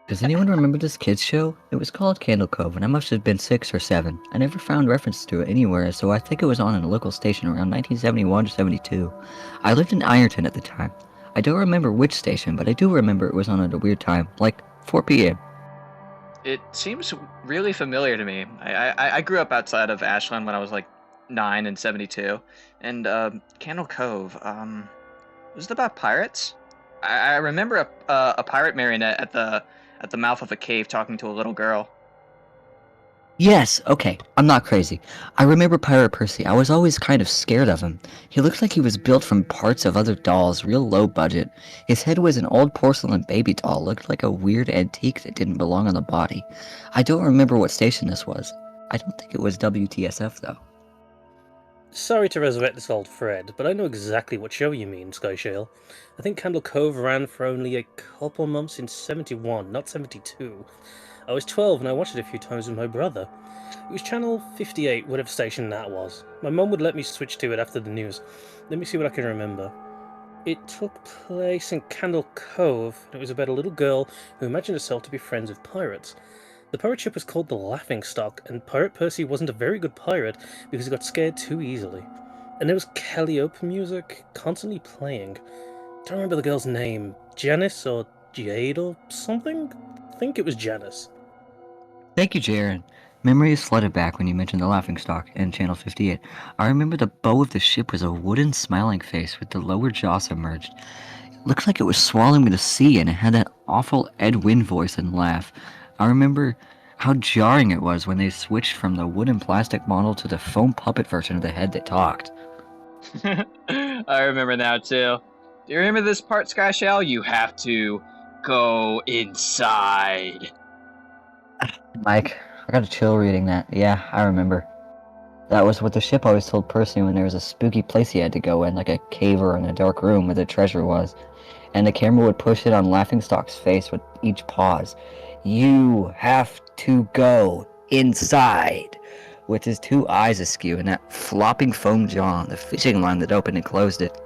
Does anyone remember this kids show? It was called Candle Cove, and I must have been 6 or 7. I never found reference to it anywhere, so I think it was on a local station around 1971 to 72. I lived in Ironton at the time. I don't remember which station, but I do remember it was on at a weird time, like 4 p.m. It seems really familiar to me. I grew up outside of Ashland when I was like 9 and 72, and Candle Cove. Was it about pirates? I remember a pirate marionette at the mouth of a cave talking to a little girl. Yes, okay, I'm not crazy. I remember Pirate Percy. I was always kind of scared of him. He looked like he was built from parts of other dolls, real low budget. His head was an old porcelain baby doll, looked like a weird antique that didn't belong on the body. I don't remember what station this was. I don't think it was WTSF though. Sorry to resurrect this old thread, but I know exactly what show you mean, Skyshale. I think Candle Cove ran for only a couple months in 71, not 72. I was 12 and I watched it a few times with my brother. It was channel 58, whatever station that was. My mum would let me switch to it after the news. Let me see what I can remember. It took place in Candle Cove, and it was about a little girl who imagined herself to be friends with pirates. The pirate ship was called the Laughing Stock, and Pirate Percy wasn't a very good pirate because he got scared too easily. And there was Calliope music constantly playing. Don't remember the girl's name. Janice or Jade or something? I think it was Janice. Thank you, Jaren. Memory is flooded back when you mentioned the laughing stock and Channel 58. I remember the bow of the ship was a wooden smiling face with the lower jaw submerged. It looked like it was swallowing the sea, and it had that awful Ed Wynn voice and laugh. I remember how jarring it was when they switched from the wooden plastic model to the foam puppet version of the head that talked. I remember now too. Do you remember this part, Skyshell? You have to go inside. Mike, I got a chill reading that. Yeah, I remember. That was what the ship always told Percy when there was a spooky place he had to go in, like a cave or in a dark room where the treasure was. And the camera would push it on Laughingstock's face with each pause. You have to go inside. With his 2 eyes askew and that flopping foam jaw, the fishing line that opened and closed it.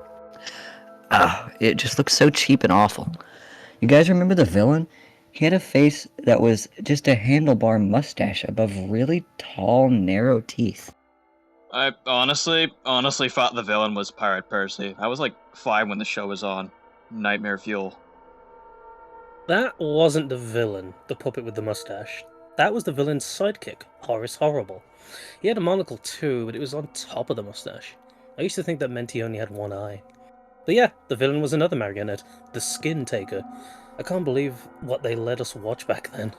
It just looked so cheap and awful. You guys remember the villain? He had a face that was just a handlebar mustache above really tall, narrow teeth. I honestly thought the villain was Pirate Percy. I was like 5 when the show was on. Nightmare fuel. That wasn't the villain, the puppet with the mustache. That was the villain's sidekick, Horace Horrible. He had a monocle too, but it was on top of the mustache. I used to think that meant he only had one eye. But yeah, the villain was another marionette, the Skin Taker. I can't believe what they let us watch back then.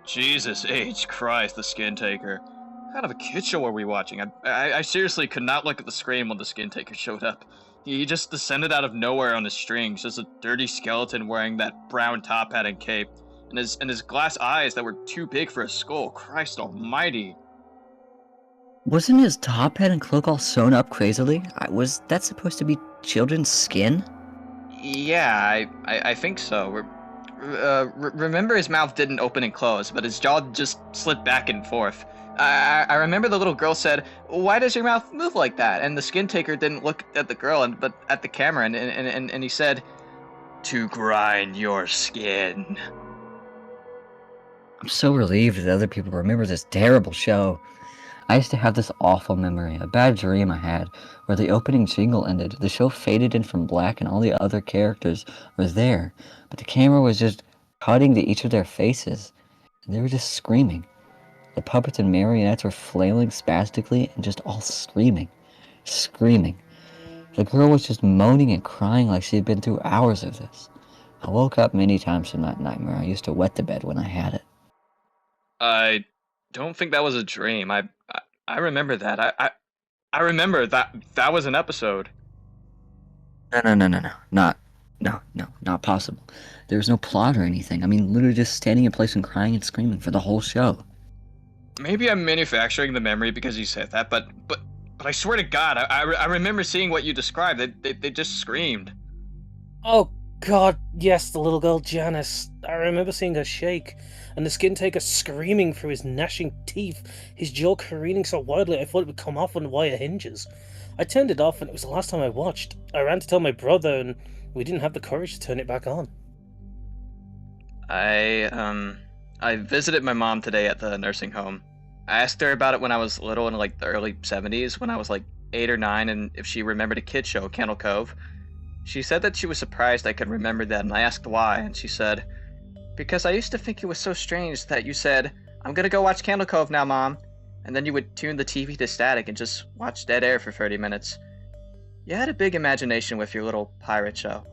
Jesus H. Christ, the Skin Taker. What kind of a kid show are we watching? I seriously could not look at the screen when the Skin Taker showed up. He just descended out of nowhere on his strings, just a dirty skeleton wearing that brown top hat and cape, and his glass eyes that were too big for his skull. Christ almighty. Wasn't his top hat and cloak all sewn up crazily? Was that supposed to be children's skin? Yeah, I think so. Remember his mouth didn't open and close, but his jaw just slid back and forth. I remember the little girl said, "Why does your mouth move like that?" And the Skin Taker didn't look at the girl, but at the camera, and he said, "To grind your skin." I'm so relieved that other people remember this terrible show. I used to have this awful memory, a bad dream I had, where the opening jingle ended, the show faded in from black, and all the other characters were there, but the camera was just cutting to each of their faces, and they were just screaming. The puppets and marionettes were flailing spastically and just all screaming. The girl was just moaning and crying like she had been through hours of this. I woke up many times from that nightmare. I used to wet the bed when I had it. I don't think that was a dream. I remember that. I remember that was an episode. No. Not possible. There was no plot or anything. I mean, literally just standing in place and crying and screaming for the whole show. Maybe I'm manufacturing the memory because you said that, but I swear to God, I remember seeing what you described. They just screamed. Oh god, yes, the little girl Janice. I remember seeing her shake, and the Skin Taker screaming through his gnashing teeth, his jaw careening so wildly I thought it would come off on wire hinges. I turned it off and it was the last time I watched. I ran to tell my brother and we didn't have the courage to turn it back on. I visited my mom today at the nursing home. I asked her about it when I was little in like the early 70s, when I was like 8 or 9, and if she remembered a kid show, Candle Cove. She said that she was surprised I could remember that, and I asked why, and she said, "Because I used to think it was so strange that you said, 'I'm gonna go watch Candle Cove now, Mom,' and then you would tune the TV to static and just watch dead air for 30 minutes. You had a big imagination with your little pirate show."